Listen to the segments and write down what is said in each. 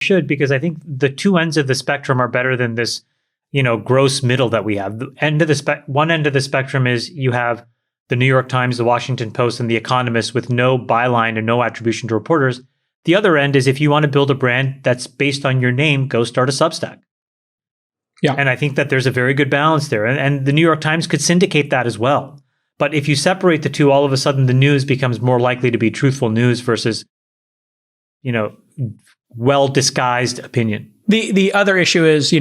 Should, because I think the two ends of the spectrum are better than this, gross middle that we have. The end of the one end of the spectrum is you have the New York Times, the Washington Post, and the Economist with no byline and no attribution to reporters. The other end is if you want to build a brand that's based on your name, go start a Substack. Yeah. And I think that there's a very good balance there. And the New York Times could syndicate that as well. But if you separate the two, all of a sudden the news becomes more likely to be truthful news versus, well-disguised opinion. The other issue is,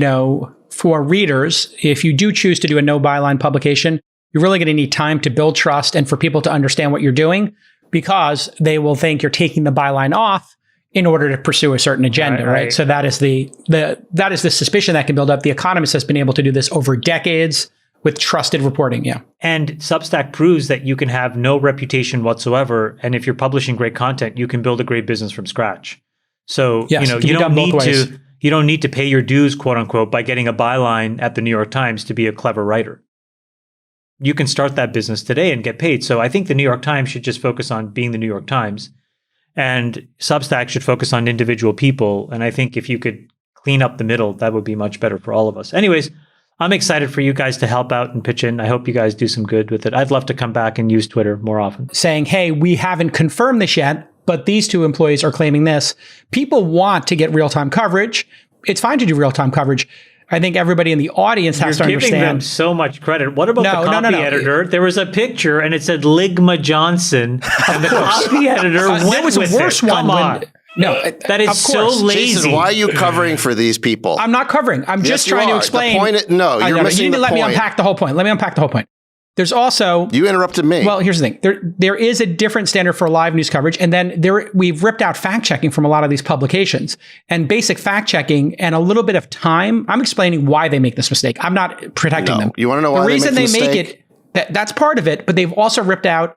for readers, if you do choose to do a no byline publication, you're really going to need time to build trust and for people to understand what you're doing, because they will think you're taking the byline off in order to pursue a certain agenda, right? So that is the suspicion that can build up. The Economist has been able to do this over decades with trusted reporting. Yeah. And Substack proves that you can have no reputation whatsoever. And if you're publishing great content, you can build a great business from scratch. So, yes, you don't need to pay your dues, quote unquote, by getting a byline at the New York Times to be a clever writer. You can start that business today and get paid. So I think the New York Times should just focus on being the New York Times, and Substack should focus on individual people. And I think if you could clean up the middle, that would be much better for all of us. Anyways, I'm excited for you guys to help out and pitch in. I hope you guys do some good with it. I'd love to come back and use Twitter more often. Saying, hey, we haven't confirmed this yet, but these two employees are claiming this. People want to get real-time coverage. It's fine to do real-time coverage. I think everybody in the audience has to understand. You're giving them so much credit. What about the copy editor? There was a picture and it said Ligma Johnson, and the copy editor went there was with a worse it. one. Come on. That is so lazy. Jason, why are you covering for these people? I'm not covering. I'm just trying to explain. The point you're missing you need to the let point. me unpack the whole point. Let me unpack the whole point. There's also... You interrupted me. Well, here's the thing. There is a different standard for live news coverage. And then we've ripped out fact-checking from a lot of these publications. And basic fact-checking and a little bit of time. I'm explaining why they make this mistake. I'm not protecting them. You want to know why the reason they make it, that's part of it. But they've also ripped out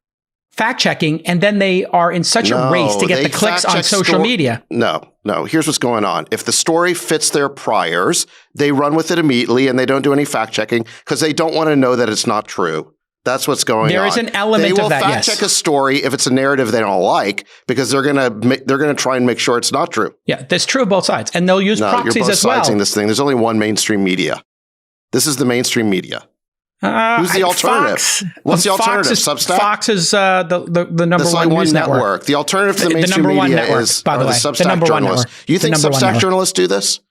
fact-checking. And then they are in such a race to get the clicks on social media. No. Here's what's going on. If the story fits their priors, they run with it immediately and they don't do any fact-checking because they don't want to know that it's not true. That's what's going on. There is an element of that, They will fact check a story if it's a narrative they don't like, because they're gonna try and make sure it's not true. Yeah, that's true of both sides, and they'll use proxies you're both as well. Sidesing this thing. There's only one mainstream media. This is the mainstream media. Who's the alternative? Fox. What's the alternative? Substack? Fox is the number one news network. The alternative to the mainstream media is the Substack journalists. You think Substack journalists do this?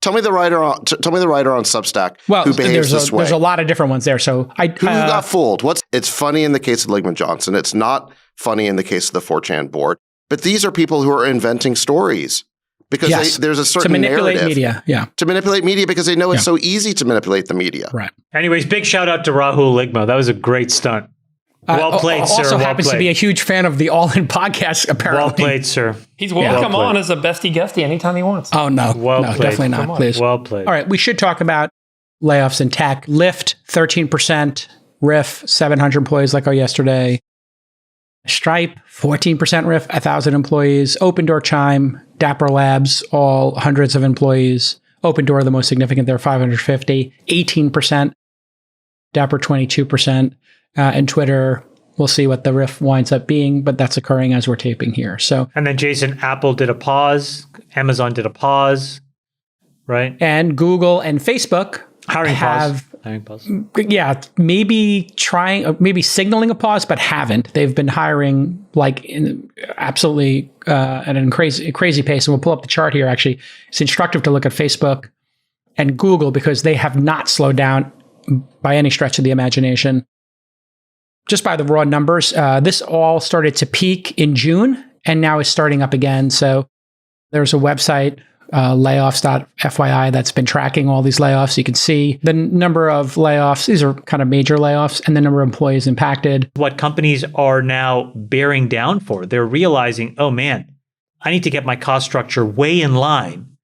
Tell me the writer on Substack who behaves this way. There's a lot of different ones there. So who got fooled? It's funny in the case of Ligman Johnson. It's not funny in the case of the 4chan board. But these are people who are inventing stories because there's a certain narrative. To manipulate media, To manipulate media because they know it's so easy to manipulate the media. Right. Anyways, big shout out to Rahul Ligma. That was a great stunt. Well played, sir. Also happens to be a huge fan of the All In podcast, apparently. Well played, sir. He's welcome on as a bestie guestie anytime he wants. Oh, no. Well played. Definitely not, please. Well played. All right, we should talk about layoffs in tech. Lyft, 13%. Riff, 700 employees like our yesterday. Stripe, 14% Riff, 1,000 employees. Open Door, Chime, Dapper Labs, all hundreds of employees. Open Door, the most significant there, 550. 18%. Dapper, 22%. And Twitter, we'll see what the riff winds up being, but that's occurring as we're taping here. So, and then Jason, Apple did a pause, Amazon did a pause, right? And Google and Facebook hiring pause. Yeah, maybe signaling a pause, but haven't. They've been hiring absolutely at a crazy pace. And we'll pull up the chart here. Actually, it's instructive to look at Facebook and Google because they have not slowed down by any stretch of the imagination. Just by the raw numbers, this all started to peak in June and now is starting up again. So there's a website, layoffs.fyi, that's been tracking all these layoffs. You can see the number of layoffs. These are kind of major layoffs and the number of employees impacted. What companies are now bearing down for, they're realizing, oh man, I need to get my cost structure way in line.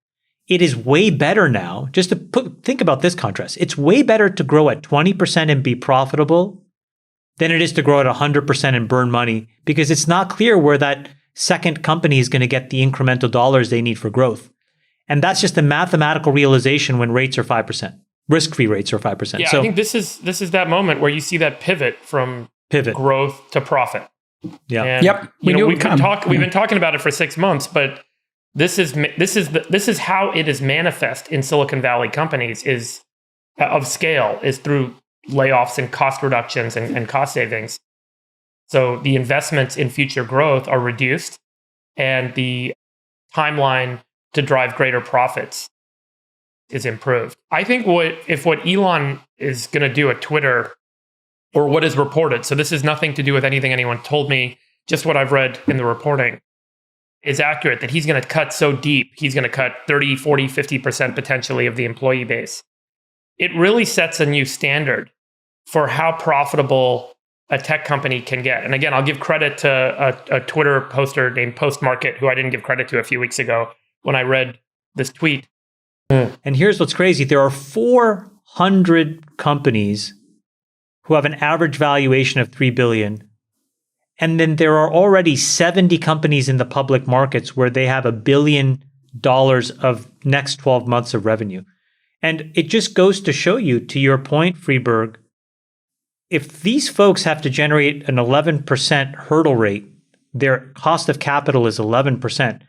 It is way better now, just to think about this contrast. It's way better to grow at 20% and be profitable than it is to grow at 100% and burn money, because it's not clear where that second company is going to get the incremental dollars they need for growth. And that's just a mathematical realization when rates are 5%. Risk-free rates are 5%. Yeah, I think this is that moment where you see that pivot from growth to profit. Yeah. And, yep. we've been talking about it for 6 months, but this is how it is manifest in Silicon Valley companies is of scale is through layoffs and cost reductions and cost savings. So the investments in future growth are reduced, and the timeline to drive greater profits is improved. I think what Elon is going to do at Twitter, or what is reported, so this is nothing to do with anything anyone told me, just what I've read in the reporting, is accurate, that he's going to cut so deep, he's going to cut 30, 40, 50% potentially of the employee base. It really sets a new standard for how profitable a tech company can get. And again, I'll give credit to a Twitter poster named Postmarket, who I didn't give credit to a few weeks ago when I read this tweet. And here's what's crazy. There are 400 companies who have an average valuation of $3 billion. And then there are already 70 companies in the public markets where they have $1 billion of next 12 months of revenue. And it just goes to show you, to your point, Freeberg, if these folks have to generate an 11% hurdle rate, their cost of capital is 11%.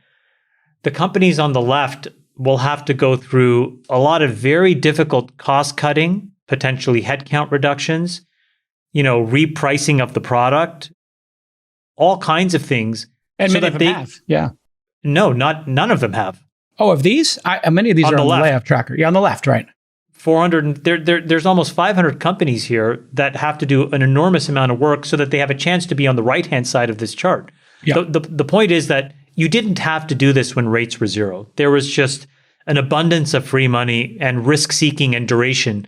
The companies on the left will have to go through a lot of very difficult cost cutting, potentially headcount reductions, repricing of the product, all kinds of things. And many of them have. Yeah. No, none of them have. Oh, of these? Many of these are on the layoff tracker. Yeah, on the left, right. 400. There's almost 500 companies here that have to do an enormous amount of work so that they have a chance to be on the right-hand side of this chart. Yeah. The point is that you didn't have to do this when rates were zero. There was just an abundance of free money and risk-seeking and duration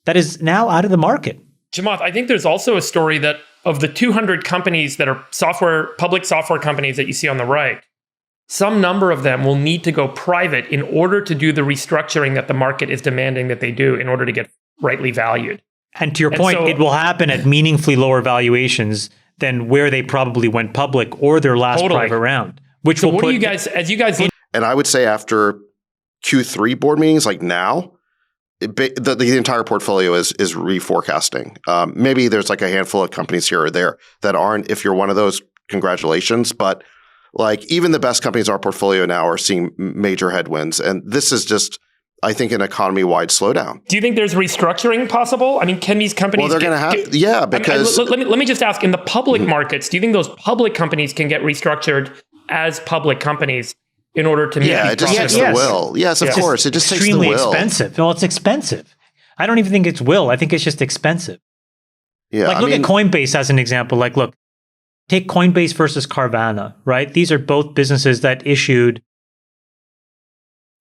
that is now out of the market. Chamath, I think there's also a story that of the 200 companies that are public software companies that you see on the right, some number of them will need to go private in order to do the restructuring that the market is demanding that they do in order to get rightly valued. And to your point, it will happen at meaningfully lower valuations than where they probably went public or their last private round. Which so will what do you guys, as you guys... And I would say after Q3 board meetings, like now, the entire portfolio is reforecasting. Maybe there's like a handful of companies here or there that aren't. If you're one of those, congratulations. But like even the best companies in our portfolio now are seeing major headwinds. And this is just, I think, an economy-wide slowdown. Do you think there's restructuring possible? I mean, can these companies... Well, they're going to have... Yeah, because... let me just ask, in the public markets, do you think those public companies can get restructured as public companies in order to meet these it just takes the will. Yes, of course. It just takes the will. Extremely expensive. Well, it's expensive. I don't even think it's will. I think it's just expensive. Yeah, look at Coinbase as an example. Look, take Coinbase versus Carvana, right? These are both businesses that issued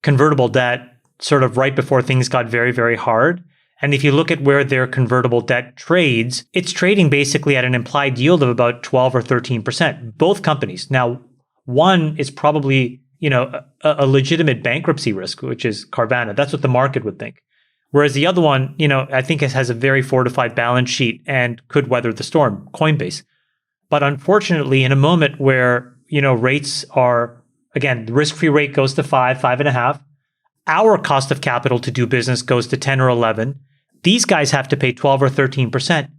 convertible debt sort of right before things got very, very hard. And if you look at where their convertible debt trades, it's trading basically at an implied yield of about 12 or 13%. Both companies. Now, one is probably, a legitimate bankruptcy risk, which is Carvana. That's what the market would think. Whereas the other one, I think it has a very fortified balance sheet and could weather the storm, Coinbase. But unfortunately, in a moment where, rates are, again, the risk-free rate goes to 5.5, our cost of capital to do business goes to 10 or 11. These guys have to pay 12 or 13%.